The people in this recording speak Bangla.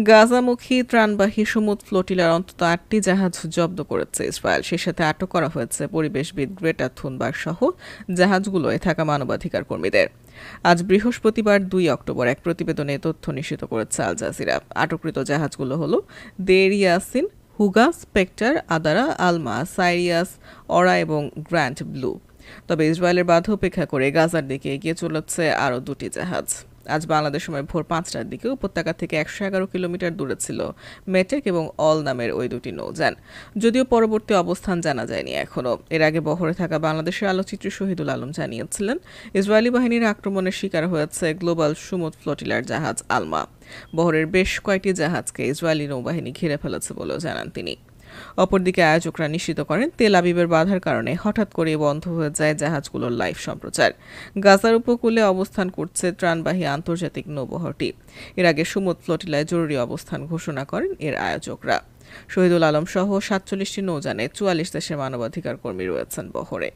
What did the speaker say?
গাজামুখী ত্রাণবাহী সমুদ্র ফ্লোটিলার অন্তত ৮টি জাহাজ জব্দ করেছে ইসরায়েল। সে সাথে আটক করা হয়েছে পরিবেশবিদ গ্রেটা থুনবার্গ সহ জাহাজগুলোয় থাকা মানবাধিকার কর্মীদের। আজ বৃহস্পতিবার ২ অক্টোবর এক প্রতিবেদনে এ তথ্য নিশ্চিত করেছে আল জাজিরা। আটককৃত জাহাজগুলো হলো দের ইয়াসিন, হুগা, স্পেক্টার, আদারা, আলমা, সাইরিয়াস, অরা এবং গ্র্যান্ড ব্লু। তবে ইসরায়েলের বাধা উপেক্ষা করে গাজার দিকে এগিয়ে চলেছে আরও ২টি জাহাজ। আজ বাংলাদেশ সময় ভোর ৫টার দিকে উপত্যকা থেকে ১১১ কিলোমিটার দূরে ছিল মেটেক এবং অল নামের ওই দুটি নৌযান। যদিও পরবর্তী অবস্থান জানা যায়নি এখনও। এর আগে বহরে থাকা বাংলাদেশের আলোকচিত্রী শহীদুল আলম জানিয়েছিলেন, ইসরায়েলি বাহিনীর আক্রমণের শিকার হয়েছে গ্লোবাল সমুদ্র ফ্লোটিলার জাহাজ আলমা। বহরের বেশ কয়েকটি জাহাজকে ইসরায়েলি নৌবাহিনী ঘিরে ফেলেছে বলেও জানান তিনি। অপরদিকে আয়োজকরা নিশ্চিত করেন, তেল আবিবের বাধার কারণে হঠাৎ করে বন্ধ হয়ে যায় জাহাজগুলোর লাইভ সম্প্রচার। গাজার উপকূলে অবস্থান করছে ত্রাণবাহী আন্তর্জাতিক নৌবহরটি। এর আগে সমুদ্র ফ্লোটিলায় জরুরি অবস্থান ঘোষণা করেন এর আয়োজকরা। শহীদুল আলম সহ ৪৭টি নৌযানে ৪৪ দেশের মানবাধিকার কর্মী রয়েছেন বহরে।